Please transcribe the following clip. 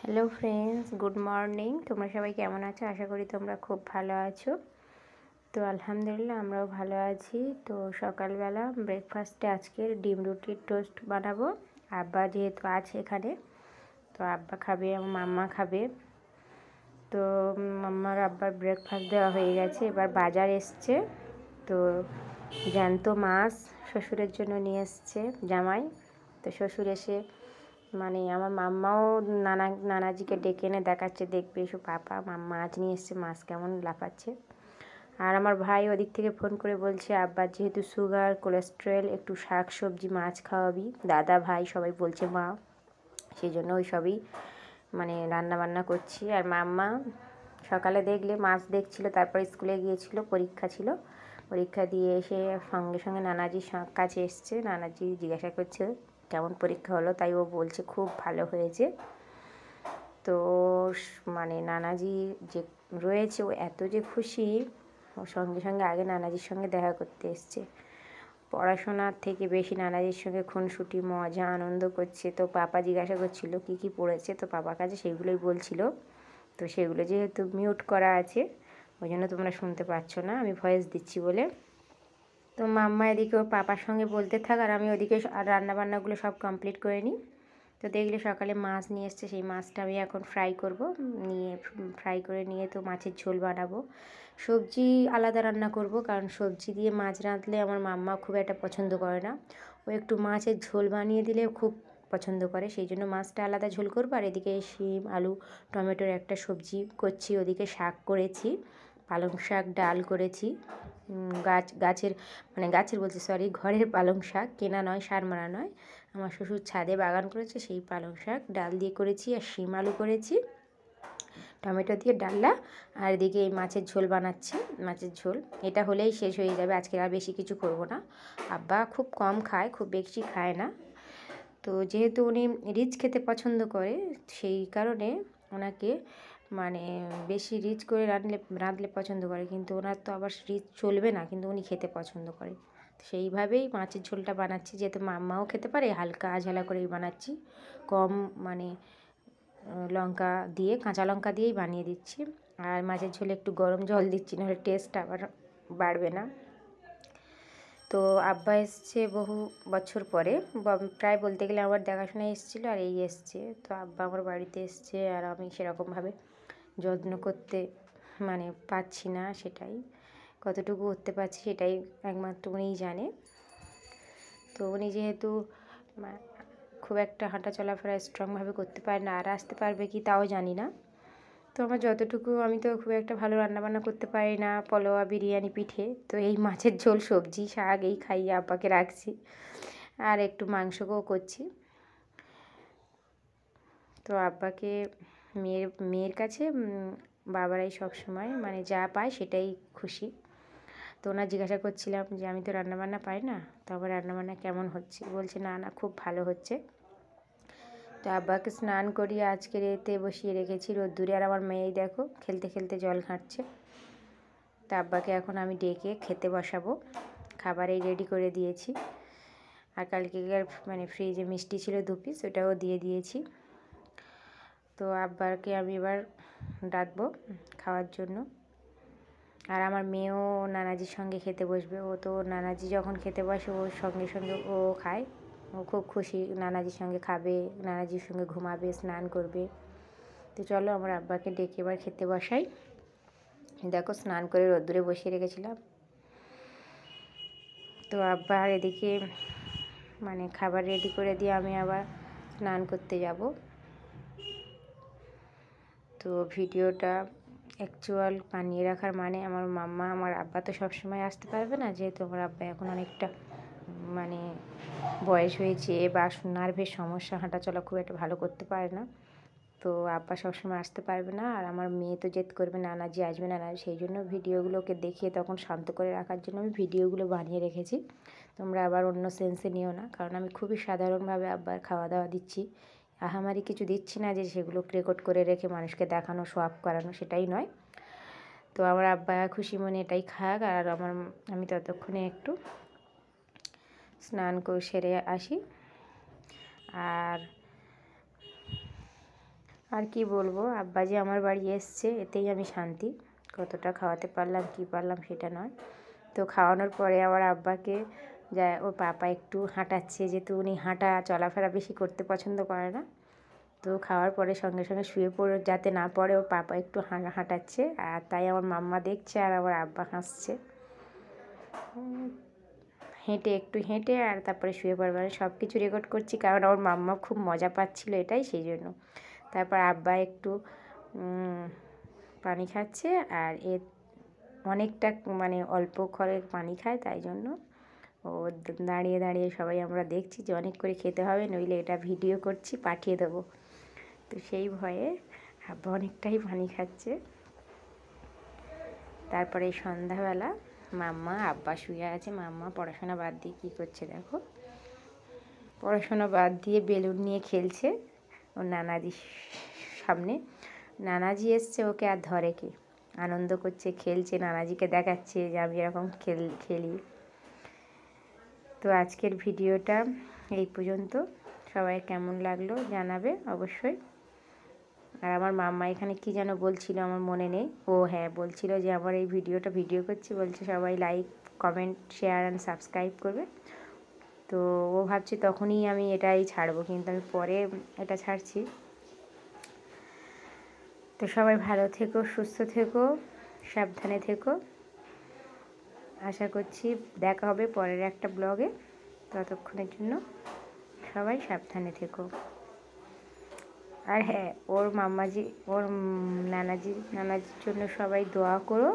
Hello friends, good morning. তোমরা সবাই কেমন আছো? আশা করি তোমরা খুব ভালো আছো। তো আলহামদুলিল্লাহ আমরাও ভালো আছি। তো সকালবেলা ব্রেকফাস্টে আজকের ডিম রুটির টোস্ট বানাবো। আব্বা যেহেতু আছে এখানে, তো আব্বা খাবে, আমার মাম্মা খাবে। তো মাম্মার আব্বার ব্রেকফাস্ট দেওয়া হয়ে গেছে। এবার বাজার এসছে, তো জ্যান্ত মাছ শ্বশুরের জন্য নিয়ে এসছে জামাই। তো শ্বশুর এসে আমার মাম্মাও নানাজিকে ডেকে এনে দেখাচ্ছে, দেখবে এসব পাপা মাছ নিয়ে এসছে, মাছ কেমন লাফাচ্ছে। আর আমার ভাই ওদিক থেকে ফোন করে বলছে আব্বার যেহেতু সুগার, কোলেস্ট্রল, একটু শাক সবজি মাছ খাওয়াবি। দাদা ভাই সবাই বলছে মা, সেই জন্য ওই সবই রান্না বান্না করছি। আর মাম্মা সকালে দেখলে মাছ দেখছিল, তারপর স্কুলে গিয়েছিল, পরীক্ষা ছিল। পরীক্ষা দিয়ে এসে সঙ্গে সঙ্গে নানাজির কাছে এসছে। নানাজি জিজ্ঞাসা করছে কেমন পরীক্ষা হলো, তাই ও বলছে খুব ভালো হয়েছে। তো নানাজি যে রয়েছে, ও এত যে খুশি, ও সঙ্গে সঙ্গে আগে নানাজির সঙ্গে দেখা করতে এসছে। পড়াশোনার থেকে বেশি নানাজির সঙ্গে খুনসুটি, মজা, আনন্দ করছে। তো পাপা জিজ্ঞাসা করছিল কী কী পড়েছে, তো পাপার কাছে সেগুলোই বলছিল। তো সেগুলো যেহেতু মিউট করা আছে, ওই জন্য তোমরা শুনতে পাচ্ছ না, আমি ভয়েস দিচ্ছি বলে। তো মাম্মা এদিকে ওর পাপার সঙ্গে বলতে থাক, আর আমি ওদিকে আর রান্নাবান্নাগুলো সব কমপ্লিট করে নিই। তো দেখলে সকালে মাছ নিয়ে এসছে, সেই মাছটা আমি এখন ফ্রাই করব। ফ্রাই করে নিয়ে তো মাছের ঝোল বানাবো। সবজি আলাদা রান্না করব, কারণ সবজি দিয়ে মাছ রাঁধলে আমার মাম্মা খুব একটা পছন্দ করে না। ও একটু মাছের ঝোল বানিয়ে দিলে খুব পছন্দ করে, সেই জন্য মাছটা আলাদা ঝোল করবো। আর এদিকে শিম, আলু, টমেটোর একটা সবজি করছি, ওদিকে শাক করেছি, পালং শাক ডাল করেছি। গাছের বলছি, সরি, ঘরের পালং শাক, কেনা নয়, সার মারা নয়। আমার শ্বশুর ছাদে বাগান করেছে, সেই পালং শাক ডাল দিয়ে করেছি। আর শিম আলু করেছি, টমেটো দিয়ে ডালনা। আর এদিকে এই মাছের ঝোল বানাচ্ছি, মাছের ঝোল। এটা হলেই শেষ হয়ে যাবে, আজকে আর বেশি কিছু করব না। আব্বা খুব কম খায়, খুব বেশি খায় না। তো যেহেতু উনি রিচ খেতে পছন্দ করে, সেই কারণে ওনাকে বেশি রিচ করে রাঁধলে পছন্দ করে, কিন্তু ওনার তো আবার রিচ চলবে না, কিন্তু উনি খেতে পছন্দ করে। সেইভাবেই মাছের ঝোলটা বানাচ্ছি, যেহেতু মাম্মাও খেতে পারে, হালকা ঝালা করেই বানাচ্ছি। কম লঙ্কা দিয়ে, কাঁচা লঙ্কা দিয়েই বানিয়ে দিচ্ছি। আর মাছের ঝোলে একটু গরম জল দিচ্ছি, নাহলে টেস্ট আবার বাড়বে না। তো আব্বা এসছে বহু বছর পরে, প্রায় বলতে গেলে আমার দেখাশোনায় এসেছিলো, আর এই এসছে। তো আব্বা আমার বাড়িতে এসছে, আর আমি সেরকমভাবে যত্ন করতে পারছি না, সেটাই কতটুকু করতে পারছি সেটাই একমাত্র উনিই জানে। তো উনি যেহেতু খুব একটা হাঁটা চলাফেরা স্ট্রংভাবে করতে পারে না, আর আসতে পারবে কি তাও জানি না। তো আমার যতটুকু, আমি তো খুব একটা ভালো রান্নাবান্না করতে পারি না, পোলাও, বিরিয়ানি, পিঠে। তো এই মাছের ঝোল, সবজি, শাক এই খাইয়ে আব্বাকে রাখছি, আর একটু মাংসও করছি। তো আব্বাকে মেয়ের কাছে বাবারাই সব সময় যা পায় সেটাই খুশি। তো ওনার জিজ্ঞাসা করছিলাম যে আমি তো রান্নাবান্না পারি না, তো আবার রান্নাবান্না কেমন হচ্ছে, বলছে না না খুব ভালো হচ্ছে। তো আব্বাকে স্নান করিয়ে আজকে এতে বসিয়ে রেখেছি রোদ্দুরে। আর আমার মেয়েই দেখো খেলতে খেলতে জল ঘাঁটছে। তো আব্বাকে এখন আমি ডেকে খেতে বসাবো, খাবারেই রেডি করে দিয়েছি। আর কালকে ফ্রিজে মিষ্টি ছিল 2 পিস, ওটাও দিয়ে দিয়েছি। তো আব্বাকে আমি এবার ডাকবো খাওয়ার জন্য। আর আমার মেয়েও নানাজির সঙ্গে খেতে বসবে। ও তো নানাজি যখন খেতে বসে, ওর সঙ্গে সঙ্গে ও খায়। ও খুব খুশি, নানাজির সঙ্গে খাবে, নানাজির সঙ্গে ঘুমাবে, স্নান করবে। তো চলো আমার আব্বাকে ডেকে এবার খেতে বসাই। দেখো স্নান করে রোদ্দুরে বসিয়ে রেখেছিলাম। তো আব্বা এদিকে খাবার রেডি করে দিয়ে আমি আবার স্নান করতে যাব। তো ভিডিওটা অ্যাকচুয়াল বানিয়ে রাখার আমার মাম্মা, আমার আব্বা তো সবসময় আসতে পারবে না, যেহেতু আমার আব্বা এখন অনেকটা বয়স হয়েছে, বা নার্ভের সমস্যা, হাঁটা চলা খুব একটা ভালো করতে পারে না। তো আব্বা সবসময় আসতে পারবে না, আর আমার মেয়ে তো জেদ করবে নানাজি আসবে না, সেই জন্য ভিডিওগুলোকে দেখিয়ে তখন শান্ত করে রাখার জন্য আমি ভিডিওগুলো বানিয়ে রেখেছি। তোমরা আবার অন্য সেন্সে নিও না, কারণ আমি খুবই সাধারণভাবে আব্বার খাওয়া দাওয়া দিচ্ছি। আহামারি কিছু দিচ্ছি না যে সেগুলো রেকর্ড করে রেখে মানুষকে দেখানো, শো আপ করানো, সেটাই নয়। তো আমার আব্বা খুশি মনে এটাই খাক, আর আমি ততক্ষণে একটু স্নান সেরে আসি। আর আর কি বলবো, আব্বা যে আমার বাড়ি এসছে এতেই আমি শান্তি। কতটা খাওয়াতে পারলাম কি পারলাম সেটা নয়। তো খাওয়ানোর পরে আমার আব্বাকে যা ওর পাপা একটু হাঁটাচ্ছে, যেহেতু উনি হাঁটা চলাফেরা বেশি করতে পছন্দ করে না। তো খাওয়ার পরে সঙ্গে সঙ্গে শুয়ে পড়ে যাতে না পড়ে ওর পাপা একটু হাঁটাচ্ছে, আর তাই আমার মাম্মা দেখছে আর আমার আব্বা হাসছে। একটু হেঁটে আর তারপরে শুয়ে পড়বে, মানে সব কিছু রেকর্ড করছি কারণ আমার মাম্মা খুব মজা পাচ্ছিল এটাই, সেই জন্য। তারপর আব্বা একটু পানি খাচ্ছে, আর অনেকটা মানে অল্প করে পানি খায়, তাই জন্য ও দাঁড়িয়ে দাঁড়িয়ে সবাই আমরা দেখছি যে অনেক করে খেতে হবে, নইলে এটা ভিডিও করছি পাঠিয়ে দেবো। তো সেই ভয়ে আব্বা অনেকটাই পানি খাচ্ছে। তারপরে সন্ধ্যাবেলা মাম্মা আব্বা শুয়ে আছে, মাম্মা পড়াশোনা বাদ দিয়ে কী করছে দেখো, পড়াশোনা বাদ দিয়ে বেলুন নিয়ে খেলছে ওর নানাজির সামনে। নানাজি এসছে, ওকে আর ধরে কে, আনন্দ করছে, খেলছে, নানাজিকে দেখাচ্ছে যে আমি এরকম খেলি। তো আজকের ভিডিওটা এই পর্যন্ত, সবাই কেমন লাগলো জানাবে অবশ্যই। আর আমার মাম্মা এখানে কি যেন বলছিল আমার মনে নেই, ও হ্যাঁ বলছিল যে আমার এই ভিডিও করছি, বলছে সবাই like comment share and subscribe করবে। তো ও ভাবছি তখনই আমি এটাই ছাড়বো, কিন্তু আমি পরে এটা ছাড়ছি। তো সবাই ভালো থেকো, সুস্থ থেকো, সাবধানে থেকো। আশা করছি দেখা হবে পরের একটা ব্লগে। ততক্ষণের জন্য সবাই সাবধানে থেকো। আর হ্যাঁ, ওর নানাজির জন্য সবাই দোয়া করো।